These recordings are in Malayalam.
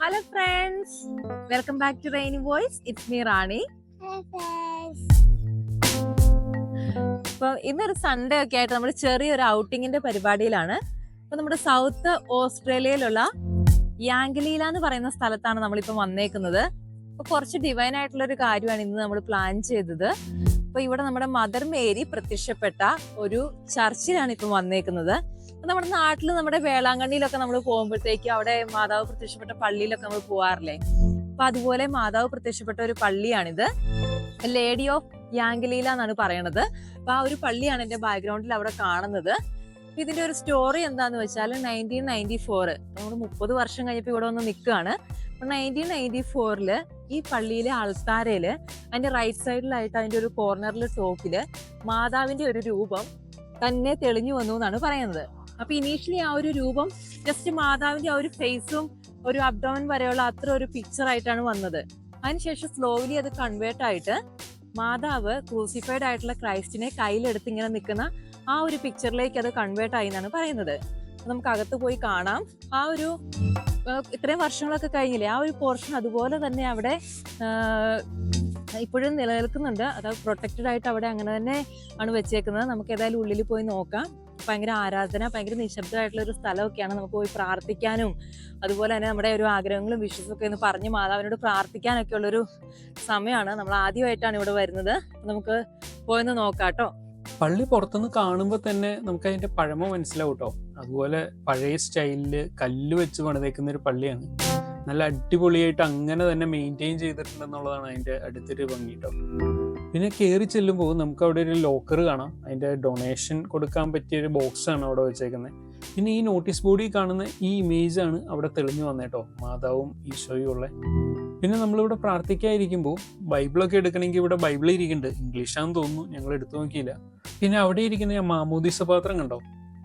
Hello friends, welcome back to Rainy Voice. It's me Rani. അപ്പോൾ ഇന്നൊരു സൺഡേ ഒക്കെ ആയിട്ട് നമ്മൾ ചെറിയൊരു ഔട്ടിങ്ങിന്റെ പരിപാടിയിലാണ്. അപ്പോൾ നമ്മുടെ സൗത്ത് ഓസ്ട്രേലിയയിലുള്ള യാംഗലീല എന്ന് പറയുന്ന സ്ഥലത്താണ് നമ്മളിപ്പോൾ വന്നേക്കുന്നത്. അപ്പോൾ കുറച്ച് ഡിവൈൻ ആയിട്ടുള്ള ഒരു കാര്യമാണ് ഇന്ന് നമ്മൾ പ്ലാൻ ചെയ്തത്. അപ്പോൾ ഇവിടെ നമ്മുടെ മദർ മേരി പ്രത്യക്ഷപ്പെട്ട ഒരു ചർച്ചിലാണ് ഇപ്പം വന്നേക്കുന്നത്. നമ്മുടെ നാട്ടിൽ നമ്മുടെ വേളാങ്കണ്ണിയിലൊക്കെ നമ്മൾ പോകുമ്പോഴത്തേക്ക് അവിടെ മാതാവ് പ്രത്യക്ഷപ്പെട്ട പള്ളിയിലൊക്കെ നമ്മൾ പോവാറില്ലേ. അപ്പൊ അതുപോലെ മാതാവ് പ്രത്യക്ഷപ്പെട്ട ഒരു പള്ളിയാണിത്. ലേഡി ഓഫ് യാംഗലീല എന്നാണ് പറയണത്. അപ്പൊ ആ ഒരു പള്ളിയാണ് എന്റെ ബാക്ക്ഗ്രൗണ്ടിൽ അവിടെ കാണുന്നത്. ഇതിന്റെ ഒരു സ്റ്റോറി എന്താന്ന് വെച്ചാൽ 1994 നമ്മൾ 30 വർഷം കഴിഞ്ഞപ്പോൾ ഇവിടെ വന്ന് നിൽക്കുകയാണ്. 1994 ഈ പള്ളിയിലെ ആൾത്താരയില് അതിന്റെ റൈറ്റ് സൈഡിലായിട്ട് അതിന്റെ ഒരു കോർണറിൽ ടോപ്പില് മാതാവിന്റെ ഒരു രൂപം തന്നെ തെളിഞ്ഞു വന്നു എന്നാണ് പറയുന്നത്. അപ്പൊ ഇനീഷ്യലി ആ ഒരു രൂപം ജസ്റ്റ് മാതാവിന്റെ ആ ഒരു ഫേസും ഒരു അബ്ഡോമൻ വരെയുള്ള അത്ര ഒരു പിക്ചർ ആയിട്ടാണ് വന്നത്. അതിനുശേഷം സ്ലോലി അത് കൺവേർട്ട് ആയിട്ട് മാതാവ് ക്രൂസിഫൈഡ് ആയിട്ടുള്ള ക്രൈസ്റ്റിനെ കയ്യിലെടുത്ത് ഇങ്ങനെ നിൽക്കുന്ന ആ ഒരു പിക്ചറിലേക്ക് അത് കൺവേർട്ട് ആയി എന്നാണ് പറയുന്നത്. നമുക്ക് അകത്ത് പോയി കാണാം. ആ ഒരു ഇത്രയും വർഷങ്ങളൊക്കെ കഴിഞ്ഞില്ലേ, ആ ഒരു പോർഷൻ അതുപോലെ തന്നെ അവിടെ ഇപ്പോഴും നിലനിൽക്കുന്നുണ്ട്. അത് പ്രൊട്ടക്റ്റഡ് ആയിട്ട് അവിടെ അങ്ങനെ തന്നെ ആണ് വെച്ചേക്കുന്നത്. നമുക്ക് ഏതായാലും ഉള്ളിൽ പോയി നോക്കാം. ഭയങ്കര ആരാധന, ഭയങ്കര നിശബ്ദമായിട്ടുള്ള ഒരു സ്ഥലമൊക്കെയാണ്. നമുക്ക് പോയി പ്രാർത്ഥിക്കാനും അതുപോലെ തന്നെ നമ്മുടെ ഒരു ആഗ്രഹങ്ങളും വിശ്വാസമൊക്കെ ഒന്ന് പറഞ്ഞ് മാതാവിനോട് പ്രാർത്ഥിക്കാനൊക്കെ ഉള്ളൊരു സമയമാണ്. നമ്മൾ ആദ്യമായിട്ടാണ് ഇവിടെ വരുന്നത്. നമുക്ക് പോയെന്ന് നോക്കാം കേട്ടോ. പള്ളി പുറത്തുനിന്ന് കാണുമ്പോൾ തന്നെ നമുക്ക് അതിന്റെ പഴമ മനസ്സിലാവും കേട്ടോ. അതുപോലെ പഴയ സ്റ്റൈലില് കല്ല് വെച്ച് പണിതേക്കുന്ന ഒരു പള്ളിയാണ്. നല്ല അടിപൊളിയായിട്ട് അങ്ങനെ തന്നെ മെയിൻറ്റെയിൻ ചെയ്തിട്ടുണ്ടെന്നുള്ളതാണ് അതിന്റെ അടുത്തൊരു ഭംഗി കേട്ടോ. പിന്നെ കയറി ചെല്ലുമ്പോൾ നമുക്ക് അവിടെ ഒരു ലോക്കർ കാണാം. അതിന്റെ ഡൊണേഷൻ കൊടുക്കാൻ പറ്റിയ ഒരു ബോക്സ് ആണ് അവിടെ വെച്ചേക്കുന്നത്. പിന്നെ ഈ നോട്ടീസ് ബോർഡിൽ കാണുന്ന ഈ ഇമേജ് ആണ് അവിടെ തെളിഞ്ഞു വന്നേട്ടോ, മാതാവും ഈശോയും ഉള്ള. പിന്നെ നമ്മളിവിടെ പ്രാർത്ഥിക്കാതിരിക്കുമ്പോൾ ബൈബിളൊക്കെ എടുക്കണമെങ്കിൽ ഇവിടെ ബൈബിൾ ഇരിക്കുന്നുണ്ട്. ഇംഗ്ലീഷാന്ന് തോന്നുന്നു, ഞങ്ങൾ എടുത്തു നോക്കിയില്ല. പിന്നെ അവിടെ ഇരിക്കുന്ന മാമോദീസ പാത്രം കണ്ടോ,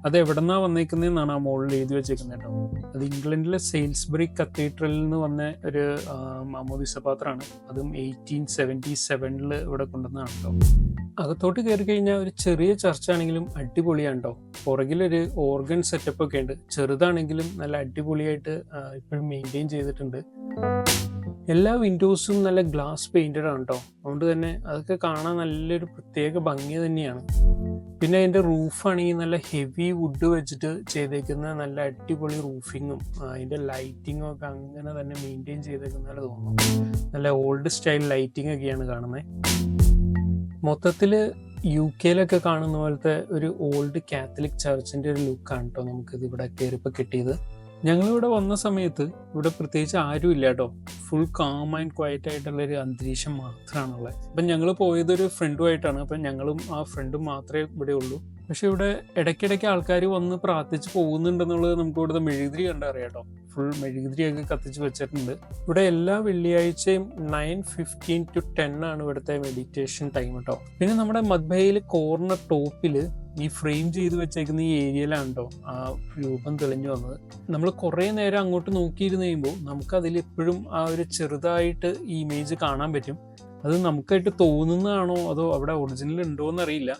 അത് എവിടെന്നാ വന്നേക്കുന്നതെന്നാണ് ആ മുകളിൽ എഴുതി വെച്ചേക്കുന്നത് കേട്ടോ. അത് ഇംഗ്ലണ്ടിലെ സെയിൽസ്ബറി കത്തീഡ്രലിൽ നിന്ന് വന്ന ഒരു മാമോദീസ പാത്രമാണ്. അതും 1877 ഇവിടെ കൊണ്ടുവന്നതാണ് കേട്ടോ. അകത്തോട്ട് കയറി കഴിഞ്ഞാൽ ഒരു ചെറിയ ചർച്ചാണെങ്കിലും അടിപൊളിയാണ് കേട്ടോ. പുറകിലൊരു ഓർഗൻ സെറ്റപ്പ് ഒക്കെ ഉണ്ട്. ചെറുതാണെങ്കിലും നല്ല അടിപൊളിയായിട്ട് ഇപ്പോഴും മെയിൻറ്റെയിൻ ചെയ്തിട്ടുണ്ട്. എല്ലാ വിൻഡോസും നല്ല ഗ്ലാസ് പെയിന്റഡ് ആണ് കേട്ടോ. അതുകൊണ്ട് തന്നെ അതൊക്കെ കാണാൻ നല്ലൊരു പ്രത്യേക ഭംഗി തന്നെയാണ്. പിന്നെ അതിൻ്റെ റൂഫാണെങ്കിൽ നല്ല ഹെവി വുഡ് വെച്ചിട്ട് ചെയ്തേക്കുന്ന നല്ല അടിപൊളി റൂഫിങ്ങും അതിൻ്റെ ലൈറ്റിങ്ങും ഒക്കെ അങ്ങനെ തന്നെ മെയിൻറ്റെയിൻ ചെയ്തേക്കുന്ന തോന്നുന്നു. നല്ല ഓൾഡ് സ്റ്റൈൽ ലൈറ്റിംഗ് ഒക്കെയാണ് കാണുന്നത്. മൊത്തത്തിൽ UK കാണുന്ന പോലത്തെ ഒരു ഓൾഡ് കാത്തലിക് ചർച്ചിൻ്റെ ഒരു ലുക്കാണ് കേട്ടോ നമുക്കിത് ഇവിടെ കയറിപ്പോൾ കിട്ടിയത്. ഞങ്ങളിവിടെ വന്ന സമയത്ത് ഇവിടെ പ്രത്യേകിച്ച് ആരും ഇല്ല കേട്ടോ. ഫുൾ കാം ആൻഡ് ക്വയറ്റ് ആയിട്ടുള്ളൊരു അന്തരീക്ഷം മാത്രമാണുള്ളത്. അപ്പം ഞങ്ങൾ പോയതൊരു ഫ്രണ്ടുമായിട്ടാണ്. അപ്പം ഞങ്ങളും ആ ഫ്രണ്ടും മാത്രമേ ഇവിടെ ഉള്ളൂ. പക്ഷെ ഇവിടെ ഇടയ്ക്കിടയ്ക്ക് ആൾക്കാർ വന്ന് പ്രാർത്ഥിച്ച് പോകുന്നുണ്ടെന്നുള്ളത് നമുക്ക് ഇവിടുത്തെ മെഴുകുതിരി കണ്ടറിയാം കേട്ടോ. ഫുൾ മെഴുകുതിരിയൊക്കെ കത്തിച്ച് വെച്ചിട്ടുണ്ട്. ഇവിടെ എല്ലാ വെള്ളിയാഴ്ചയും 9:15 to 10 ആണ് ഇവിടുത്തെ മെഡിറ്റേഷൻ ടൈം കേട്ടോ. പിന്നെ നമ്മുടെ മദ്ബയിൽ കോർണർ ടോപ്പിൽ ഈ ഫ്രെയിം ചെയ്ത് വെച്ചേക്കുന്ന ഈ ഏരിയയിലാണ് കേട്ടോ ആ രൂപം തെളിഞ്ഞു വന്നത്. നമ്മൾ കുറേ നേരം അങ്ങോട്ട് നോക്കിയിരുന്ന് കഴിയുമ്പോൾ നമുക്കതിൽ എപ്പോഴും ആ ഒരു ചെറുതായിട്ട് ഈ ഇമേജ് കാണാൻ പറ്റും. അത് നമുക്കായിട്ട് തോന്നുന്നതാണോ അതോ അവിടെ ഒറിജിനൽ ഉണ്ടോ എന്നറിയില്ല.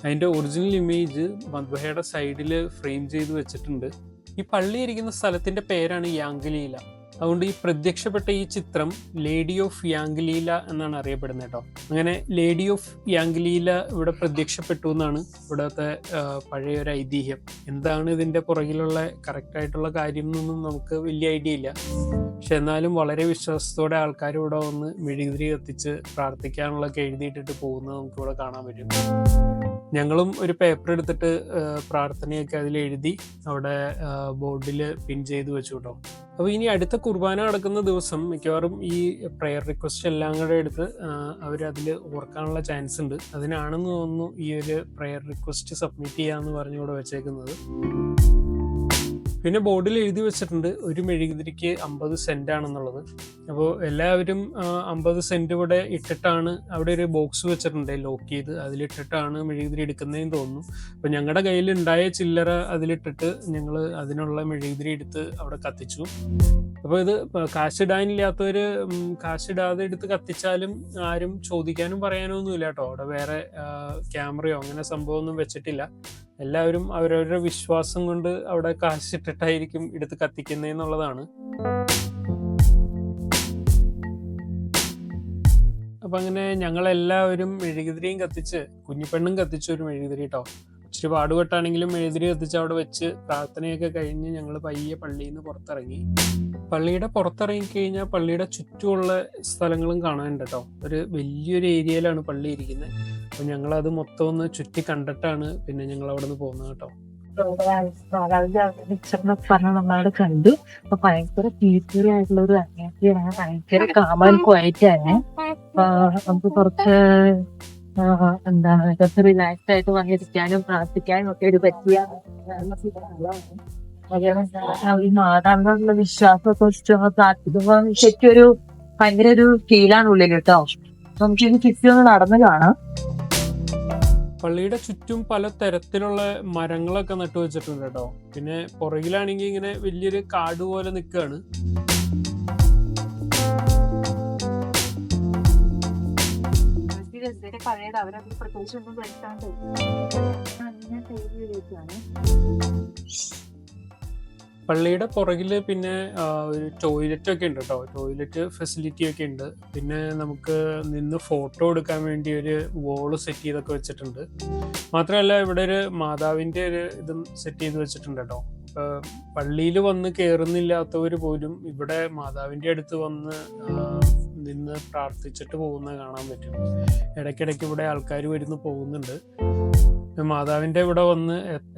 അതിൻ്റെ ഒറിജിനൽ ഇമേജ് മദ്ബഹയുടെ സൈഡിൽ ഫ്രെയിം ചെയ്ത് വെച്ചിട്ടുണ്ട്. ഈ പള്ളി ഇരിക്കുന്ന സ്ഥലത്തിൻ്റെ പേരാണ് യാംഗലീല. അതുകൊണ്ട് ഈ പ്രത്യക്ഷപ്പെട്ട ഈ ചിത്രം ലേഡി ഓഫ് യാംഗലീല എന്നാണ് അറിയപ്പെടുന്നത് കേട്ടോ. അങ്ങനെ ലേഡി ഓഫ് യാംഗലീല ഇവിടെ പ്രത്യക്ഷപ്പെട്ടു എന്നാണ് ഇവിടുത്തെ പഴയൊരു ഐതിഹ്യം. എന്താണ് ഇതിൻ്റെ പുറകിലുള്ള കറക്റ്റായിട്ടുള്ള കാര്യം എന്നൊന്നും നമുക്ക് വലിയ ഐഡിയ ഇല്ല. പക്ഷെ എന്നാലും വളരെ വിശ്വാസത്തോടെ ആൾക്കാർ ഇവിടെ വന്ന് മെഴുകുതിരി കത്തിച്ച് പ്രാർത്ഥിക്കാനുള്ളതൊക്കെ എഴുതിയിട്ടിട്ട് പോകുന്നത് നമുക്ക് ഇവിടെ കാണാൻ പറ്റും. ഞങ്ങളും ഒരു പേപ്പർ എടുത്തിട്ട് പ്രാർത്ഥനയൊക്കെ അതിൽ എഴുതി അവിടെ ബോർഡിൽ പിൻ ചെയ്ത് വെച്ചു കേട്ടോ. അപ്പോൾ ഇനി അടുത്ത കുർബാന നടക്കുന്ന ദിവസം മിക്കവാറും ഈ പ്രെയർ റിക്വസ്റ്റ് എല്ലാം കൂടെ എടുത്ത് അവരതിൽ ഓർക്കാനുള്ള ചാൻസ് ഉണ്ട്. അതിനാണെന്ന് തോന്നുന്നു ഈ ഒരു പ്രെയർ റിക്വസ്റ്റ് സബ്മിറ്റ് ചെയ്യാമെന്ന് പറഞ്ഞുകൂടെ വെച്ചേക്കുന്നത്. പിന്നെ ബോർഡിൽ എഴുതി വെച്ചിട്ടുണ്ട് ഒരു മെഴുകുതിരിക്ക് 50 സെന്റ് ആണെന്നുള്ളത്. അപ്പോൾ എല്ലാവരും 50 സെന്റ് ഇവിടെ ഇട്ടിട്ടാണ്, അവിടെ ഒരു ബോക്സ് വെച്ചിട്ടുണ്ട് ലോക്ക് ചെയ്ത്, അതിലിട്ടിട്ടാണ് മെഴുകുതിരി എടുക്കുന്നതെന്ന് തോന്നുന്നു. അപ്പോൾ ഞങ്ങളുടെ കയ്യിൽ ഉണ്ടായ ചില്ലറ അതിലിട്ടിട്ട് ഞങ്ങൾ അതിനുള്ള മെഴുകുതിരി എടുത്ത് അവിടെ കത്തിച്ചു. അപ്പോൾ ഇത് കാശിടാനില്ലാത്തവർ കാശിടാതെ എടുത്ത് കത്തിച്ചാലും ആരും ചോദിക്കാനും പറയാനോ ഒന്നുമില്ല കേട്ടോ. അവിടെ വേറെ ക്യാമറയോ അങ്ങനെ സംഭവമൊന്നും വെച്ചിട്ടില്ല. എല്ലാവരും അവരവരുടെ വിശ്വാസം കൊണ്ട് അവിടെ കാശിട്ടിട്ടായിരിക്കും എടുത്ത് കത്തിക്കുന്നതെന്നുള്ളതാണ്. അപ്പം അങ്ങനെ ഞങ്ങളെല്ലാവരും മെഴുകുതിരിയും കത്തിച്ച്, കുഞ്ഞിപ്പെണ്ണും കത്തിച്ച് ഒരു മെഴുകുതിരി കേട്ടോ. ഇച്ചിരി പാടുപെട്ടാണെങ്കിലും മെഴുകുതിരി കത്തിച്ച് അവിടെ വെച്ച് പ്രാർത്ഥനയൊക്കെ കഴിഞ്ഞ് ഞങ്ങൾ പയ്യെ പള്ളിയിൽ നിന്ന് പുറത്തിറങ്ങി. പള്ളിയുടെ പുറത്തിറങ്ങിക്കഴിഞ്ഞാൽ പള്ളിയുടെ ചുറ്റുമുള്ള സ്ഥലങ്ങളും കാണാനുണ്ട് കേട്ടോ. ഒരു വലിയൊരു ഏരിയയിലാണ് പള്ളി ഇരിക്കുന്നത്. അപ്പം ഞങ്ങളത് മൊത്തം ഒന്ന് ചുറ്റി കണ്ടിട്ടാണ് പിന്നെ ഞങ്ങൾ അവിടെ നിന്ന് പോകുന്നത് കേട്ടോ. പറഞ്ഞ നമ്മളവിടെ കണ്ടു. അപ്പൊ ഭയങ്കര പീസ്ഫുൾ ആയിട്ടുള്ള ഒരു അറ്റ്മോസ്ഫിയറാണ്, ഭയങ്കര കാമൻ ക്വയറ്റ് ആണ്. നമുക്ക് കുറച്ച് എന്താണ് കുറച്ച് റിലാക്സ്ഡ് ആയിട്ട് വന്നിരിക്കാനും പ്രാർത്ഥിക്കാനും ഒക്കെ ഒരു പറ്റിയ ഈ മാതാവിനുള്ള വിശ്വാസത്തെ പ്രാർത്ഥിക്കുമ്പോൾ ശരിക്കും ഒരു ഭയങ്കര ഒരു ഫീലാണ് ഉള്ളിൽ കേട്ടോ. നമുക്ക് ഇത് ചുറ്റും ഒന്ന് നടന്നു കാണാം. പള്ളിയുടെ ചുറ്റും പല തരത്തിലുള്ള മരങ്ങളൊക്കെ നട്ടു വെച്ചിട്ടുണ്ട് കേട്ടോ. പിന്നെ പുറകിലാണെങ്കിൽ ഇങ്ങനെ വലിയൊരു കാട് പോലെ നിൽക്കുകയാണ്. പള്ളിയുടെ പുറകില് പിന്നെ ഒരു ടോയ്ലറ്റ് ഒക്കെ ഉണ്ട് കേട്ടോ. ടോയ്ലറ്റ് ഫെസിലിറ്റി ഒക്കെ ഉണ്ട്. പിന്നെ നമുക്ക് നിന്ന് ഫോട്ടോ എടുക്കാൻ വേണ്ടി ഒരു വോള് സെറ്റ് ചെയ്തൊക്കെ വെച്ചിട്ടുണ്ട്. മാത്രമല്ല ഇവിടെ ഒരു മാതാവിൻ്റെ ഒരു ഇതും സെറ്റ് ചെയ്ത് വെച്ചിട്ടുണ്ട് കേട്ടോ. പള്ളിയിൽ വന്ന് കയറുന്നില്ലാത്തവർ പോലും ഇവിടെ മാതാവിൻ്റെ അടുത്ത് വന്ന് നിന്ന് പ്രാർത്ഥിച്ചിട്ട് പോകുന്നത് കാണാൻ പറ്റും. ഇടയ്ക്കിടയ്ക്ക് ഇവിടെ ആൾക്കാർ വരുന്നു പോകുന്നുണ്ട്. മാതാവിൻ്റെ ഇവിടെ വന്ന്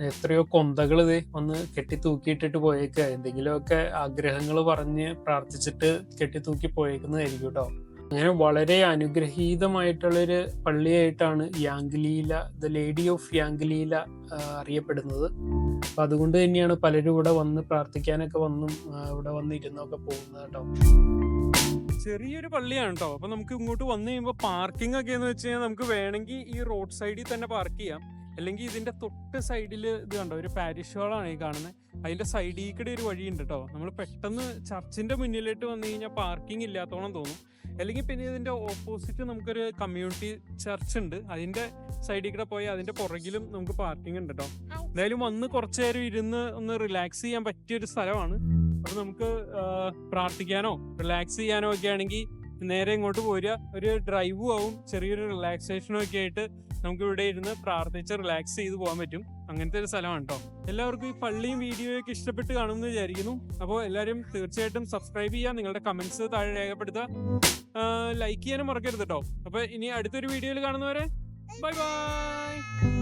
എത്രയോ കൊന്തകൾ വന്ന് കെട്ടി തൂക്കിയിട്ടിട്ട് പോയേക്കുക. എന്തെങ്കിലുമൊക്കെ ആഗ്രഹങ്ങൾ പറഞ്ഞ് പ്രാർത്ഥിച്ചിട്ട് കെട്ടി തൂക്കി പോയേക്കുന്നതായിരിക്കും കേട്ടോ. അങ്ങനെ വളരെ അനുഗ്രഹീതമായിട്ടുള്ളൊരു പള്ളിയായിട്ടാണ് യാങ്ക്ലീല, ദ ലേഡി ഓഫ് യാങ്ക്ലീല അറിയപ്പെടുന്നത്. അപ്പം അതുകൊണ്ട് തന്നെയാണ് പലരും ഇവിടെ വന്ന് പ്രാർത്ഥിക്കാനൊക്കെ വന്നും ഇവിടെ വന്നിരുന്നൊക്കെ പോകുന്നത് കേട്ടോ. ചെറിയൊരു പള്ളിയാണ് കേട്ടോ. അപ്പം നമുക്ക് ഇങ്ങോട്ട് വന്നു കഴിയുമ്പോൾ പാർക്കിംഗ് ഒക്കെ എന്ന് വെച്ച് കഴിഞ്ഞാൽ നമുക്ക് വേണമെങ്കിൽ ഈ റോഡ് സൈഡിൽ തന്നെ പാർക്ക് ചെയ്യാം. അല്ലെങ്കിൽ ഇതിൻ്റെ തൊട്ട് സൈഡിൽ ഇത് കണ്ടോ, ഒരു പാരിഷ് ഹാളാണ് ഈ കാണുന്നത്. അതിൻ്റെ സൈഡിൽ കൂടെ ഒരു വഴിയുണ്ട് കേട്ടോ. നമ്മൾ പെട്ടെന്ന് ചർച്ചിൻ്റെ മുന്നിലോട്ട് വന്നു കഴിഞ്ഞാൽ പാർക്കിംഗ് ഇല്ലാത്തോളം തോന്നും. അല്ലെങ്കിൽ പിന്നെ ഇതിൻ്റെ ഓപ്പോസിറ്റ് നമുക്കൊരു കമ്മ്യൂണിറ്റി ചർച്ച് ഉണ്ട്. അതിൻ്റെ സൈഡിൽ കൂടെ പോയി അതിൻ്റെ പുറകിലും നമുക്ക് പാർക്കിംഗ് ഉണ്ട് കേട്ടോ. എന്തായാലും വന്ന് കുറച്ച് നേരം ഇരുന്ന് ഒന്ന് റിലാക്സ് ചെയ്യാൻ പറ്റിയൊരു സ്ഥലമാണ്. അപ്പോൾ നമുക്ക് പ്രാർത്ഥിക്കാനോ റിലാക്സ് ചെയ്യാനോ ഒക്കെ ആണെങ്കിൽ നേരെ ഇങ്ങോട്ട് പോരുക. ഒരു ഡ്രൈവും ആവും, ചെറിയൊരു റിലാക്സേഷനും ഒക്കെ ആയിട്ട് നമുക്ക് ഇവിടെ ഇരുന്ന് പ്രാർത്ഥിച്ച് റിലാക്സ് ചെയ്ത് പോകാൻ പറ്റും. അങ്ങനത്തെ ഒരു സ്ഥലമാണ് കേട്ടോ. എല്ലാവർക്കും ഈ പള്ളിയും വീഡിയോയും ഒക്കെ ഇഷ്ടപ്പെട്ട് കാണുമെന്ന് വിചാരിക്കുന്നു. അപ്പോൾ എല്ലാവരും തീർച്ചയായിട്ടും സബ്സ്ക്രൈബ് ചെയ്യുക, നിങ്ങളുടെ കമൻസ് താഴെ രേഖപ്പെടുത്തുക, ലൈക്ക് ചെയ്യാനും മറക്കരുത് കേട്ടോ. അപ്പോൾ ഇനി അടുത്തൊരു വീഡിയോയിൽ കാണുന്നവരെ ബൈ ബൈ.